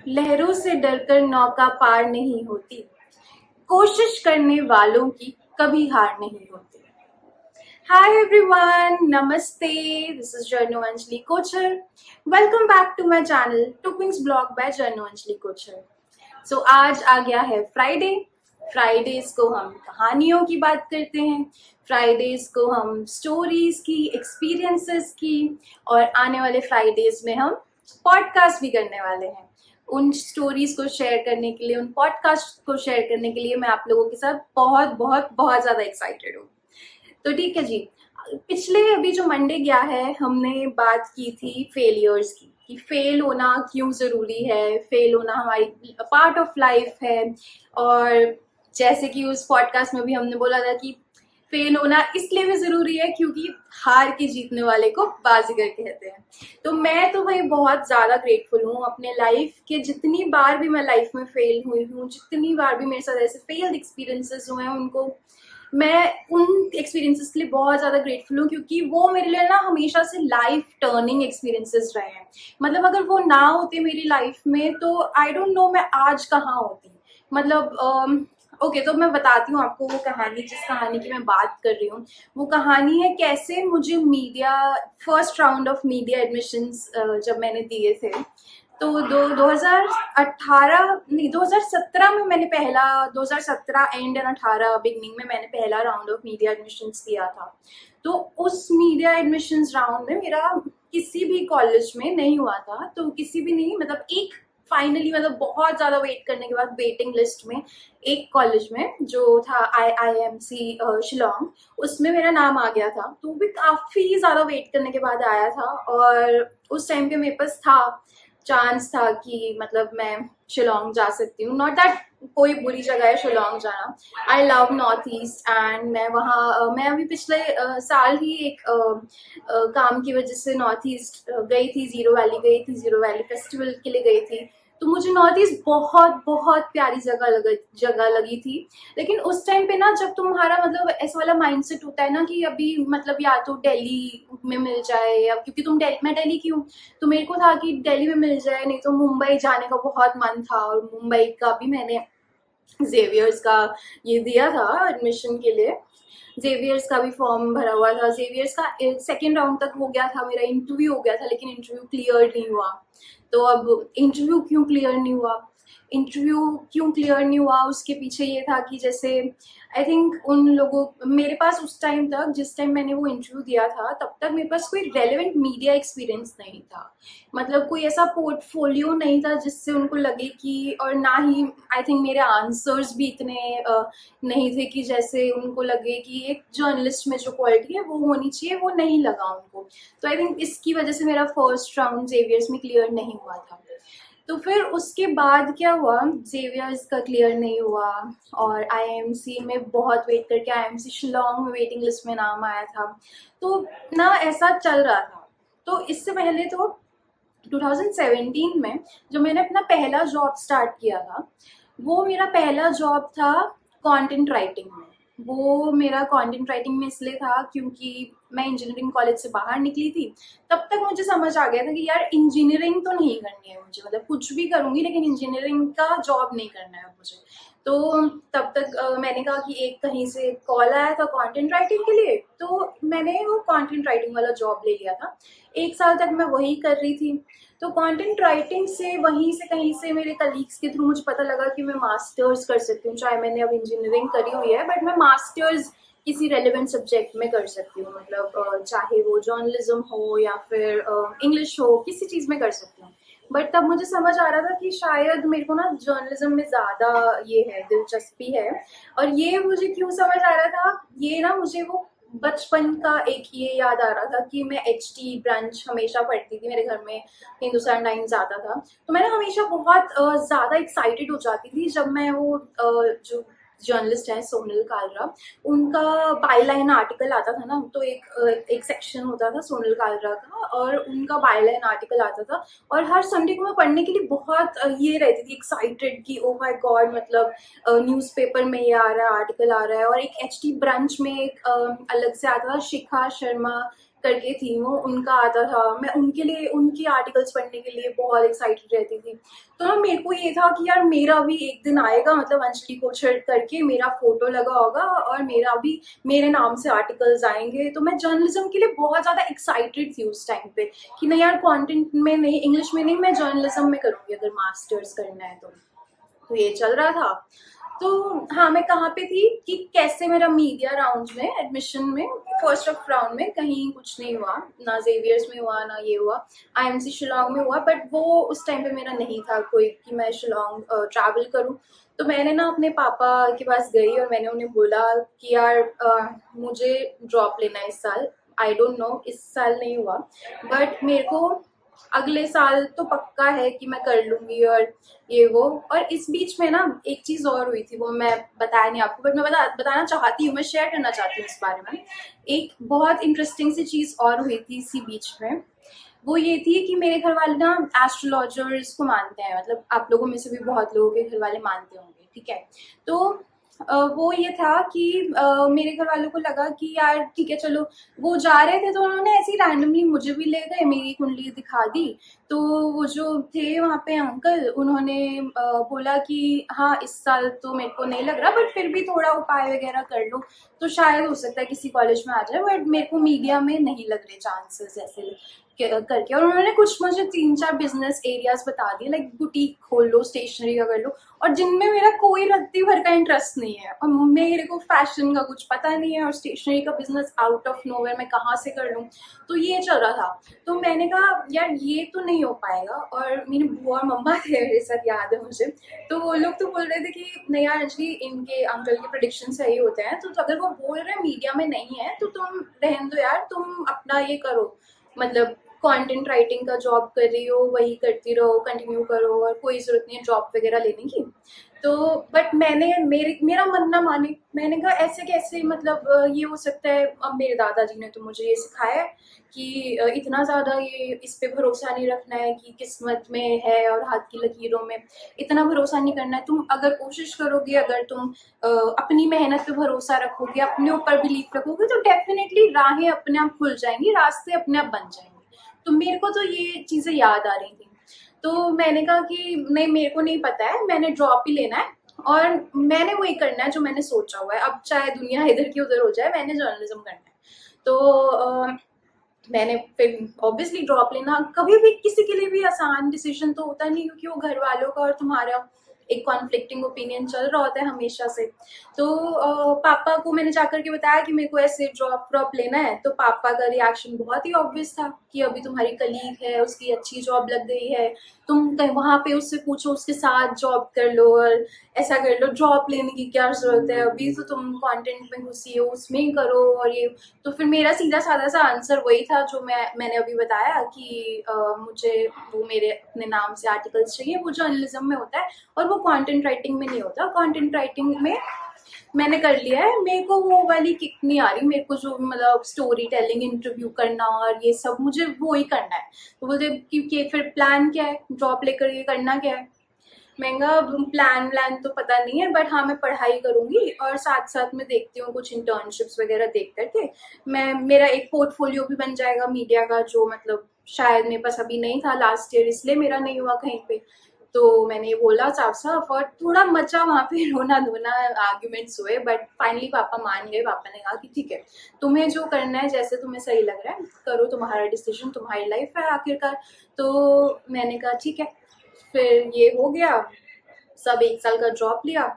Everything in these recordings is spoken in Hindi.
लहरों से डरकर नौका पार नहीं होती, कोशिश करने वालों की कभी हार नहीं होती। Hi everyone, Namaste. This is Jarno Anjali Kochar. Welcome back to my channel, Toopings Blog by Jarno Anjali Kochar. So आज आ गया है फ्राइडे। फ्राइडेज को हम कहानियों की बात करते हैं, फ्राइडेज को हम स्टोरीज की, एक्सपीरियंसेस की, और आने वाले फ्राइडेज में हम पॉडकास्ट भी करने वाले हैं। उन स्टोरीज को शेयर करने के लिए, उन पॉडकास्ट को शेयर करने के लिए मैं आप लोगों के साथ बहुत बहुत बहुत ज़्यादा एक्साइटेड हूँ। तो ठीक है जी, पिछले अभी जो मंडे गया है हमने बात की थी फेलियर्स की, कि फेल होना क्यों ज़रूरी है, फेल होना हमारी पार्ट ऑफ लाइफ है। और जैसे कि उस पॉडकास्ट में भी हमने बोला था कि फेल होना इसलिए भी ज़रूरी है क्योंकि हार के जीतने वाले को बाजीगर कहते हैं। तो मैं तो भाई बहुत ज़्यादा ग्रेटफुल हूँ अपने लाइफ के, जितनी बार भी मैं लाइफ में फेल हुई हूँ, जितनी बार भी मेरे साथ ऐसे फेल्ड एक्सपीरियंसेस हुए हैं, उनको मैं उन एक्सपीरियंसेस के लिए बहुत ज़्यादा ग्रेटफुल हूँ, क्योंकि वो मेरे लिए ना हमेशा से लाइफ टर्निंग एक्सपीरियंसेस रहे हैं। मतलब अगर वो ना होते मेरी लाइफ में तो आई डोंट नो मैं आज कहाँ होती। मतलब ओके, तो मैं बताती हूँ आपको वो कहानी, जिस कहानी की मैं बात कर रही हूँ। वो कहानी है कैसे मुझे media, first round of media admissions जब मैंने दिए थे, तो 2018 नहीं 2017 में मैंने पहला, 2017 एंड एंड 18 बिगनिंग में मैंने पहला राउंड ऑफ मीडिया एडमिशन्स दिया था। तो उस मीडिया एडमिशन्स राउंड में मेरा किसी भी कॉलेज में नहीं हुआ था, तो किसी भी नहीं, मतलब एक फाइनली, मतलब बहुत ज़्यादा वेट करने के बाद वेटिंग लिस्ट में एक कॉलेज में जो था IIMC शिलोंग, उसमें मेरा नाम आ गया था। तो वो भी काफ़ी ज़्यादा वेट करने के बाद आया था, और उस टाइम पे मेरे पास था, चांस था कि मतलब मैं शिलोंग जा सकती हूँ। नॉट दैट कोई बुरी जगह है शिलोंग जाना, I love north east, and मैं वहाँ मैं अभी पिछले साल ही एक काम की वजह से नॉर्थ ईस्ट गई थी, ज़ीरो वैली गई थी, ज़ीरो वैली फेस्टिवल के लिए गई थी। तो मुझे नॉर्थ ईस्ट बहुत बहुत प्यारी जगह लगी थी। लेकिन उस टाइम पे ना, जब तुम्हारा मतलब ऐसा वाला माइंडसेट होता है ना कि अभी मतलब या तो दिल्ली में मिल जाए, या क्योंकि मैं दिल्ली की हूँ, तो मेरे को था कि दिल्ली में मिल जाए, नहीं तो मुंबई जाने का बहुत मन था। और मुंबई का भी मैंने जेवियर्स का ये दिया था एडमिशन के लिए, जेवियर्स का भी फॉर्म भरा हुआ था। जेवियर्स का सेकेंड राउंड तक हो गया था, मेरा इंटरव्यू हो गया था, लेकिन इंटरव्यू क्लियर नहीं हुआ। तो अब इंटरव्यू क्यों क्लियर नहीं हुआ, इंटरव्यू क्यों क्लियर नहीं हुआ, उसके पीछे ये था कि जैसे आई थिंक उन लोगों, मेरे पास उस टाइम तक, जिस टाइम मैंने वो इंटरव्यू दिया था, तब तक मेरे पास कोई रेलेवेंट मीडिया एक्सपीरियंस नहीं था। मतलब कोई ऐसा पोर्टफोलियो नहीं था जिससे उनको लगे कि, और ना ही आई थिंक मेरे आंसर्स भी इतने नहीं थे कि जैसे उनको लगे कि एक जर्नलिस्ट में जो क्वालिटी है वो होनी चाहिए, वो नहीं लगा उनको। तो आई थिंक इसकी वजह से मेरा फर्स्ट राउंड जेवियर्स में क्लियर नहीं हुआ था। तो फिर उसके बाद क्या हुआ, जेवियर्स का क्लियर नहीं हुआ, और IIMC में बहुत वेट करके IIMC शिलोंग में वेटिंग लिस्ट में नाम आया था। तो ना ऐसा चल रहा था। तो इससे पहले तो 2017 में जब मैंने अपना पहला जॉब स्टार्ट किया था, वो मेरा पहला जॉब था कंटेंट राइटिंग में। वो मेरा कंटेंट राइटिंग में इसलिए था क्योंकि मैं इंजीनियरिंग कॉलेज से बाहर निकली थी। तब तक मुझे समझ आ गया था कि यार इंजीनियरिंग तो नहीं करनी है मुझे, मतलब कुछ भी करूँगी लेकिन इंजीनियरिंग का जॉब नहीं करना है मुझे। तो तब तक मैंने कहा कि एक कहीं से कॉल आया था कंटेंट राइटिंग के लिए, तो मैंने वो कंटेंट राइटिंग वाला जॉब ले लिया था। एक साल तक मैं वही कर रही थी। तो कंटेंट राइटिंग से वहीं से कहीं से मेरे कलीग्स के थ्रू मुझे पता लगा कि मैं मास्टर्स कर सकती हूँ, चाहे मैंने अब इंजीनियरिंग करी हुई है, बट मैं मास्टर्स किसी रेलिवेंट सब्जेक्ट में कर सकती हूँ। मतलब चाहे वो जर्नलिज्म हो या फिर इंग्लिश हो, किसी चीज़ में कर सकती हूँ। बट तब मुझे समझ आ रहा था कि शायद मेरे को ना जर्नलिज्म में ज़्यादा ये है, दिलचस्पी है। और ये मुझे क्यों समझ आ रहा था, ये ना मुझे वो बचपन का एक ये याद आ रहा था कि मैं HT ब्रांच हमेशा पढ़ती थी, मेरे घर में हिंदुस्तान टाइम्स आता था। तो मैं ना हमेशा बहुत ज़्यादा एक्साइटेड हो जाती थी जब मैं वो जो जर्नलिस्ट हैं सोनल कालरा, उनका बायलाइन आर्टिकल आता था ना, तो एक सेक्शन होता था सोनल कालरा का, और उनका बायलाइन आर्टिकल आता था। और हर संडे को मैं पढ़ने के लिए बहुत ये रहती थी एक्साइटेड कि ओ माय गॉड, मतलब न्यूज़पेपर में ये आ रहा है, आर्टिकल आ रहा है। और एक HT ब्रांच में एक अलग से आता था, शिखा शर्मा करके थी वो, उनका आता था, मैं उनके लिए उनकी आर्टिकल्स पढ़ने के लिए बहुत एक्साइटेड रहती थी। तो ना मेरे को ये था कि यार मेरा भी एक दिन आएगा, मतलब अंजलि कोचर करके मेरा फोटो लगा होगा और मेरा भी मेरे नाम से आर्टिकल्स आएंगे। तो मैं जर्नलिज्म के लिए बहुत ज़्यादा एक्साइटेड थी उस टाइम पे कि नहीं यार, कंटेंट में नहीं, इंग्लिश में नहीं, मैं जर्नलिज्म में करूँगी अगर मास्टर्स करना है तो ये चल रहा था। तो हाँ, मैं कहाँ पे थी कि कैसे मेरा मीडिया राउंड में एडमिशन में फर्स्ट ऑफ राउंड में कहीं कुछ नहीं हुआ, ना जेवियर्स में हुआ ना ये हुआ, आईएमसी शिलोंग में हुआ। बट वो उस टाइम पे मेरा नहीं था कोई कि मैं शिलोंग ट्रैवल करूँ। तो मैंने ना अपने पापा के पास गई और मैंने उन्हें बोला कि यार मुझे ड्रॉप लेना है इस साल। आई डोंट नो इस साल नहीं हुआ, बट मेरे को अगले साल तो पक्का है कि मैं कर लूंगी और ये वो। और इस बीच में ना एक चीज और हुई थी, वो मैं बताया नहीं आपको, बट मैं बताना चाहती हूँ, मैं शेयर करना चाहती हूँ इस बारे में। एक बहुत इंटरेस्टिंग सी चीज और हुई थी इसी बीच में। वो ये थी कि मेरे घर वाले ना एस्ट्रोलॉजर्स को मानते हैं, मतलब आप लोगों में से भी बहुत लोगों के घर वाले मानते होंगे, ठीक है। तो वो ये था कि मेरे घर वालों को लगा कि यार ठीक है चलो, वो जा रहे थे तो उन्होंने ऐसे ही रैंडमली मुझे भी ले गए, मेरी कुंडली दिखा दी। तो वो जो थे वहाँ पे अंकल, उन्होंने बोला कि हाँ इस साल तो मेरे को नहीं लग रहा, बट फिर भी थोड़ा उपाय वगैरह कर लो तो शायद हो सकता है किसी कॉलेज में आ जाए, बट मेरे को मीडिया में नहीं लग रहे चांसेस ऐसे करके। और उन्होंने कुछ मुझे 3-4 बिजनेस एरियाज बता दिए, लाइक बुटीक खोल लो, स्टेशनरी का कर लो, और जिनमें मेरा कोई रत्ती भर का इंटरेस्ट नहीं है और मेरे को फैशन का कुछ पता नहीं है, और स्टेशनरी का बिजनेस आउट ऑफ नोवेयर मैं कहाँ से कर लूँ। तो ये चल रहा था। तो मैंने कहा यार ये तो नहीं हो पाएगा। और मेरी बुआ और मम्मा थे मेरे साथ, याद है मुझे, तो वो लोग तो बोल रहे थे कि नहीं यार अंजलि, इनके अंकल के प्रेडिक्शन सही होते हैं, तो अगर वो बोल रहे हैं मीडिया में नहीं है तो तुम रहने दो यार, तुम अपना ये करो, मतलब कंटेंट राइटिंग का जॉब कर रही हो वही करती रहो, कंटिन्यू करो, और कोई जरूरत नहीं है जॉब वगैरह लेने की। तो बट मेरा मन ना माने। मैंने कहा ऐसे कैसे, मतलब ये हो सकता है। अब मेरे दादाजी ने तो मुझे ये सिखाया है कि इतना ज़्यादा ये इस पे भरोसा नहीं रखना है कि किस्मत में है और हाथ की लकीरों में, इतना भरोसा नहीं करना है। तुम अगर कोशिश करोगे, अगर तुम अपनी मेहनत पे भरोसा रखोगे, अपने ऊपर बिलीव रखोगे, तो डेफिनेटली राहें अपने आप खुल जाएंगी, रास्ते अपने आप बन जाएंगे। तो मेरे को तो ये चीज़ें याद आ रही थी। तो मैंने कहा कि नहीं, मेरे को नहीं पता है, मैंने ड्रॉप ही लेना है और मैंने वही करना है जो मैंने सोचा हुआ है। अब चाहे दुनिया इधर की उधर हो जाए, मैंने जर्नलिज्म करना है। तो मैंने फिर ऑब्वियसली ड्रॉप लेना कभी भी किसी के लिए भी आसान डिसीजन तो होता नहीं, क्योंकि वो घर वालों का और तुम्हारा एक कॉन्फ्लिक्टिंग ओपिनियन चल रहा होता है हमेशा से। तो पापा को मैंने जाकर के बताया कि मेरे को ऐसे ड्रॉप लेना है, तो पापा का रिएक्शन बहुत ही ऑब्वियस था कि अभी तुम्हारी कलीग है, उसकी अच्छी जॉब लग गई है, तुम कहीं वहां पे उससे पूछो, उसके साथ जॉब कर लो और ऐसा कर लो, ड्रॉप लेने की क्या जरूरत है, अभी तो तुम कंटेंट में घुसी हो उसमें ही करो और ये। तो फिर मेरा सीधा साधा सा आंसर वही था जो मैंने अभी बताया कि मुझे वो मेरे अपने नाम से आर्टिकल्स चाहिए, वो जर्नलिज्म में होता है और वो कंटेंट राइटिंग में नहीं होता। कंटेंट राइटिंग में मैंने कर लिया है, मेरे को वो वाली किक नहीं आ रही, मेरे को जो मतलब स्टोरी टेलिंग, इंटरव्यू करना और ये सब, मुझे वो ही करना है। तो बोलते क्योंकि फिर प्लान क्या है, जॉब लेकर ये करना क्या है। महंगा प्लान तो पता नहीं है, बट हाँ मैं पढ़ाई करूंगी और साथ साथ में देखती हूँ कुछ इंटर्नशिप्स वगैरह देख करके मेरा एक पोर्टफोलियो भी बन जाएगा मीडिया का, जो मतलब शायद मेरे पास अभी नहीं था लास्ट ईयर, इसलिए मेरा नहीं हुआ कहीं पे। तो मैंने ये बोला साफ साफ, और थोड़ा मचा वहाँ पे रोना धोना, आर्ग्यूमेंट्स हुए, बट फाइनली पापा मान गए। पापा ने कहा कि ठीक है, तुम्हें जो करना है, जैसे तुम्हें सही लग रहा है करो, तुम्हारा डिसीजन, तुम्हारी लाइफ है आखिरकार। तो मैंने कहा ठीक है। फिर ये हो गया, सब 1 साल का ड्रॉप लिया।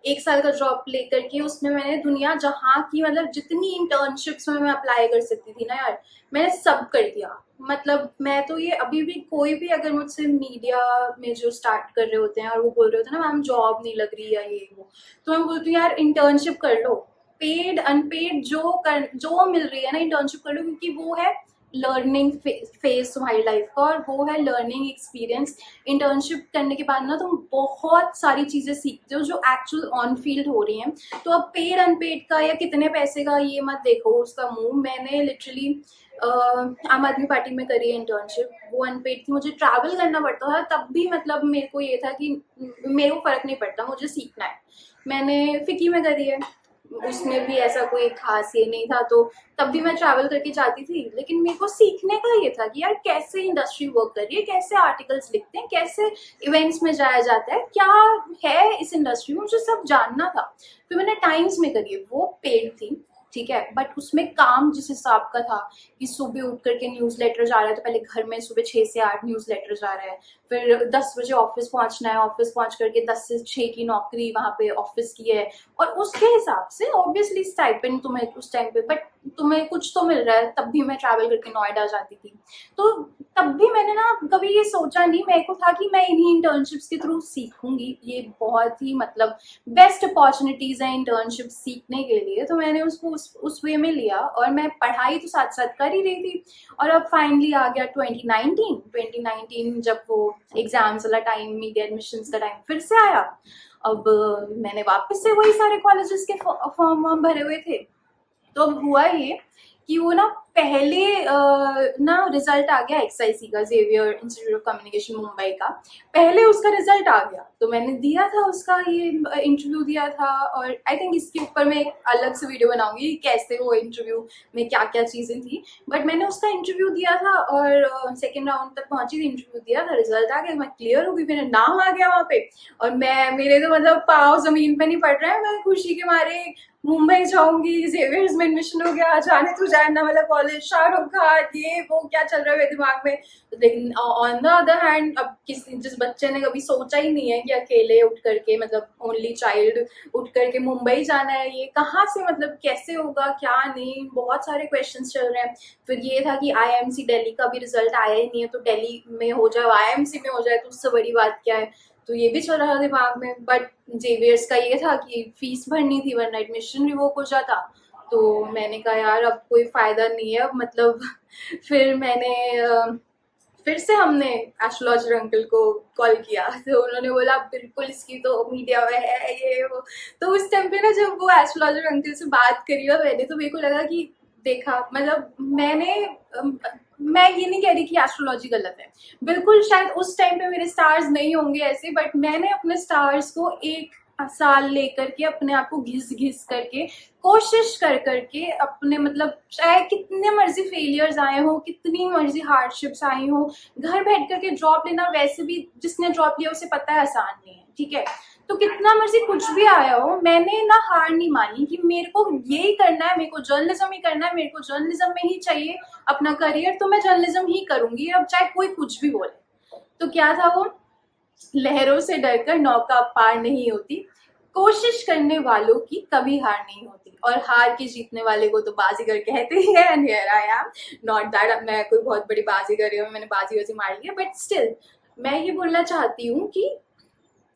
1 साल का ड्रॉप लेकर के उसमें मैंने दुनिया जहाँ की, मतलब जितनी इंटर्नशिप्स में मैं अप्लाई कर सकती थी ना यार, मैंने सब कर दिया। मतलब मैं तो ये अभी भी, कोई भी अगर मुझसे मीडिया में जो स्टार्ट कर रहे होते हैं और वो बोल रहे होते हैं ना मैम जॉब नहीं लग रही या ये वो, तो मैं बोलती हूँ यार इंटर्नशिप कर लो, पेड अनपेड जो मिल रही है ना, इंटर्नशिप कर लो, क्योंकि वो है लर्निंग फेज तुम्हारी लाइफ का, और वो है लर्निंग एक्सपीरियंस। इंटर्नशिप करने के बाद ना तुम बहुत सारी चीजें सीखते हो जो एक्चुअल ऑन फील्ड हो रही हैं। तो अब पेड अनपेड का या कितने पैसे का ये मत देखो उसका मुंह। मैंने लिटरली आम आदमी पार्टी में करी है इंटर्नशिप, वो अनपेड थी, मुझे ट्रैवल करना पड़ता था, तब भी मतलब मेरे को ये था कि मेरे को फर्क नहीं पड़ता, मुझे सीखना है। मैंने फिकी में करी है, उसमें भी ऐसा कोई खास ये नहीं था, तो तब भी मैं ट्रैवल करके जाती थी। लेकिन मेरे को सीखने का ये था कि यार कैसे इंडस्ट्री वर्क कर रही है, कैसे आर्टिकल्स लिखते हैं, कैसे इवेंट्स में जाया जाता है, क्या है इस इंडस्ट्री में, मुझे सब जानना था। फिर मैंने टाइम्स में करी, वो पेड थी, ठीक है, बट उसमें काम जिस हिसाब का था कि सुबह उठ करके न्यूज लेटर जा रहा है, तो पहले घर में सुबह 6 से 8 न्यूज लेटर जा रहा है, फिर 10 बजे ऑफिस पहुंचना है, ऑफिस पहुंच करके 10 से 6 की नौकरी वहां पे ऑफिस की है, और उसके हिसाब से ऑब्वियसली स्टाइपेंड तुम्हें उस टाइम पे, बट तुम्हें कुछ तो मिल रहा है। तब भी मैं ट्रैवल करके नोएडा जाती थी, तो तब भी मैंने ना कभी ये सोचा नहीं, मेरे को था कि मैं इन्हीं इंटर्नशिप्स के थ्रू सीखूंगी, ये बहुत ही मतलब बेस्ट अपॉर्चुनिटीज है इंटर्नशिप सीखने के लिए, तो मैंने उसको उस वे में लिया, और मैं पढ़ाई तो साथ साथ कर ही रही थी। और अब फाइनली आ गया 2019 जब वो एग्जाम्स वाला टाइम, मीडिया एडमिशंस का टाइम फिर से आया। अब मैंने वापस से वही सारे कॉलेजेस के फॉर्म वॉर्म भरे हुए थे। तो अब हुआ ये कि वो ना पहले ना रिजल्ट आ गया एक्सआईसी का, Xavier Institute of Communication Mumbai का, पहले उसका रिजल्ट आ गया, तो मैंने दिया था उसका ये इंटरव्यू दिया था। और आई थिंक इसके ऊपर मैं एक अलग से वीडियो बनाऊंगी कैसे वो इंटरव्यू में क्या क्या चीजें थी, बट मैंने उसका इंटरव्यू दिया था और सेकेंड राउंड तक पहुंची थी, इंटरव्यू दिया था, रिजल्ट आ गया, मैं क्लियर हो गई, मेरा नाम आ गया वहां पे। और मैं मेरे तो मतलब पाँव जमीन पे नहीं पड़ रहा है, मैं खुशी के मारे मुंबई जाऊंगी, जेवियर्स में एडमिशन हो गया, जाने तू जाना वाला कॉलेज, शाहरुख खान, ये वो क्या चल रहा है मेरे दिमाग में। तो लेकिन ऑन द अदर हैंड, अब जिस बच्चे ने कभी सोचा ही नहीं है कि अकेले उठ करके, मतलब ओनली चाइल्ड उठ करके मुंबई जाना है, ये कहाँ से, मतलब कैसे होगा क्या नहीं, बहुत सारे क्वेश्चंस चल रहे हैं। फिर ये था कि आईएमसी दिल्ली का भी रिजल्ट आया ही नहीं है, तो दिल्ली में हो जाए, आईएमसी में हो जाए तो उससे बड़ी बात क्या है, तो ये भी चल रहा था दिमाग में। बट जेवियर्स का ये था कि फीस भरनी थी वरना एडमिशन रिवोक हो जाता, तो मैंने कहा यार अब कोई फायदा नहीं है, अब मतलब फिर मैंने फिर से हमने एस्ट्रोलॉजर अंकल को कॉल किया, तो उन्होंने बोला बिल्कुल इसकी तो मीडिया में है ये वो। तो उस टाइम पे ना जब वो एस्ट्रोलॉजर अंकल से बात करी और मैंने, तो मेरे को लगा कि देखा, मतलब मैं ये नहीं कह रही कि एस्ट्रोलॉजी गलत है, बिल्कुल शायद उस टाइम पे मेरे स्टार्स नहीं होंगे ऐसे, बट मैंने अपने स्टार्स को एक साल लेकर के अपने आप को घिस घिस करके, कोशिश कर करके अपने, मतलब चाहे कितने मर्जी फेलियर्स आए हो, कितनी मर्जी हार्डशिप्स आई हो, घर बैठ करके जॉब लेना वैसे भी जिसने जॉब लिया उसे पता है आसान नहीं है, ठीक है, तो कितना मर्जी कुछ भी आया हो, मैंने ना हार नहीं मानी कि मेरे को यही करना है, मेरे को जर्नलिज्म ही करना है, मेरे को जर्नलिज्म में ही चाहिए अपना करियर, तो मैं जर्नलिज्म ही करूंगी, अब चाहे कोई कुछ भी बोले। तो क्या था वो, लहरों से डरकर नौका पार नहीं होती, कोशिश करने वालों की कभी हार नहीं होती, और हार के जीतने वाले को तो बाजीगर कहते ही है। And here I am, not that मैं कोई बहुत बड़ी बाजीगर हूँ, मैंने बाजी मार लिया, बट स्टिल मैं ये बोलना चाहती हूँ कि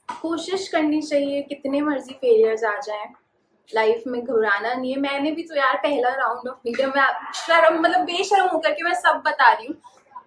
कोशिश करनी चाहिए, कितने मर्जी फेलियर्स आ जाएं, लाइफ में घबराना नहीं है। मैंने भी तो यार पहला राउंड ऑफ मीडिया में शर्म, मतलब बेशर्म होकर के मैं सब बता रही हूँ,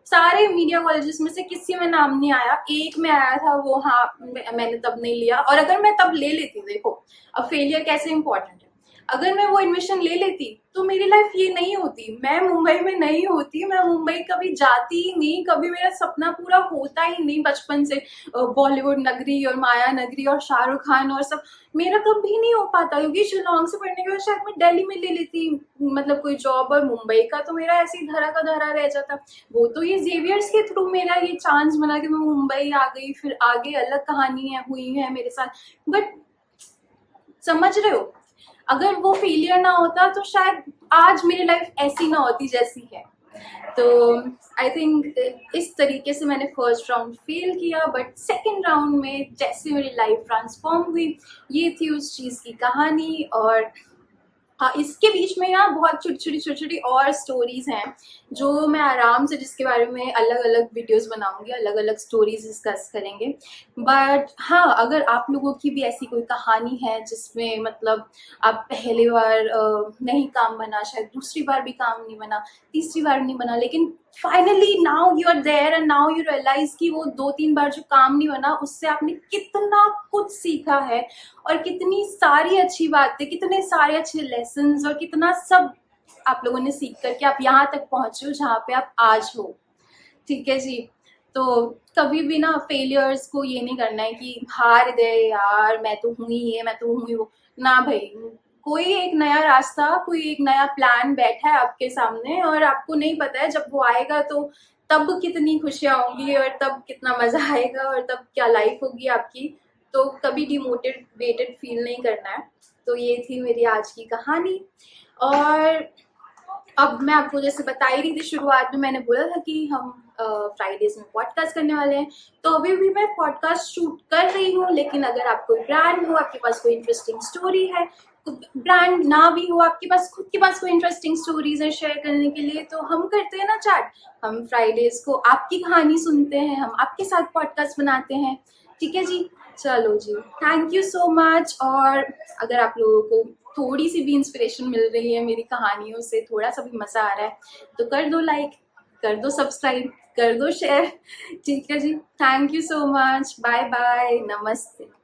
सारे मीडिया कॉलेजेस में से किसी में नाम नहीं आया, एक में आया था वो, हाँ मैंने तब नहीं लिया, और अगर मैं तब ले लेती, देखो अब फेलियर कैसे इंपॉर्टेंट है, अगर मैं वो एडमिशन ले लेती तो मेरी लाइफ ये नहीं होती, मैं मुंबई में नहीं होती, मैं मुंबई कभी जाती ही नहीं, कभी मेरा सपना पूरा होता ही नहीं बचपन से, बॉलीवुड नगरी और माया नगरी और शाहरुख खान और सब मेरा कभी नहीं हो पाता, क्योंकि शिलोंग से पढ़ने के बाद शायद मैं दिल्ली में ले लेती मतलब कोई जॉब, और मुंबई का तो मेरा ऐसे ही धरा का धरा रह जाता। वो तो ये जेवियर्स के थ्रू मेरा ये चांस बना कि मैं मुंबई आ गई, फिर आगे अलग कहानी है हुई है मेरे साथ, बट समझ रहे हो, अगर वो फेलियर ना होता तो शायद आज मेरी लाइफ ऐसी ना होती जैसी है। तो आई थिंक इस तरीके से मैंने फर्स्ट राउंड फेल किया, बट सेकंड राउंड में जैसे मेरी लाइफ ट्रांसफॉर्म हुई, ये थी उस चीज की कहानी। और हाँ, इसके बीच में यहाँ बहुत छोटी छोटी और स्टोरीज हैं जो मैं आराम से, जिसके बारे में अलग अलग वीडियोस बनाऊंगी, अलग अलग स्टोरीज डिस्कस करेंगे। बट हाँ, अगर आप लोगों की भी ऐसी कोई कहानी है जिसमें मतलब आप पहली बार नहीं काम बना, शायद दूसरी बार भी काम नहीं बना, तीसरी बार नहीं बना, लेकिन finally now you are there and now you realise कि वो 2-3 बार जो काम नहीं बना उससे आपने कितना कुछ सीखा है, और कितनी सारी अच्छी बातें, कितने सारे अच्छे लेसन्स, और कितना सब आप लोगों ने सीख करके आप यहाँ तक पहुंचे हो जहाँ पे आप आज हो। ठीक है जी, तो कभी भी ना फेलियर्स को ये नहीं करना है कि हार गए यार, मैं तो हूँ ही ये, मैं तो हूँ ही वो, ना भाई, कोई एक नया रास्ता, कोई एक नया प्लान बैठा है आपके सामने और आपको नहीं पता है जब वो आएगा तो तब कितनी खुशियां होंगी और तब कितना मजा आएगा और तब क्या लाइफ होगी आपकी। तो कभी डिमोटिवेटेड फील नहीं करना है। तो ये थी मेरी आज की कहानी। और अब मैं आपको जैसे बता ही रही थी, शुरुआत में मैंने बोला था कि हम फ्राइडेज में पॉडकास्ट करने वाले हैं। तो अभी भी मैं पॉडकास्ट शूट कर रही हूँ, लेकिन अगर आप कोई ब्रांड हो, आपके पास कोई इंटरेस्टिंग स्टोरी है, ब्रांड ना भी हो, आपके पास खुद के पास कोई इंटरेस्टिंग स्टोरीज है शेयर करने के लिए, तो हम करते हैं ना चैट। हम फ्राइडेज को आपकी कहानी सुनते हैं, हम आपके साथ पॉडकास्ट बनाते हैं। ठीक है जी, चलो जी, थैंक यू सो मच। और अगर आप लोगों को थोड़ी सी भी इंस्पिरेशन मिल रही है मेरी कहानियों से, थोड़ा सा भी मजा आ रहा है, तो कर दो लाइक, कर दो सब्सक्राइब, कर दो शेयर। ठीक है जी, thank you so much, bye bye, नमस्ते।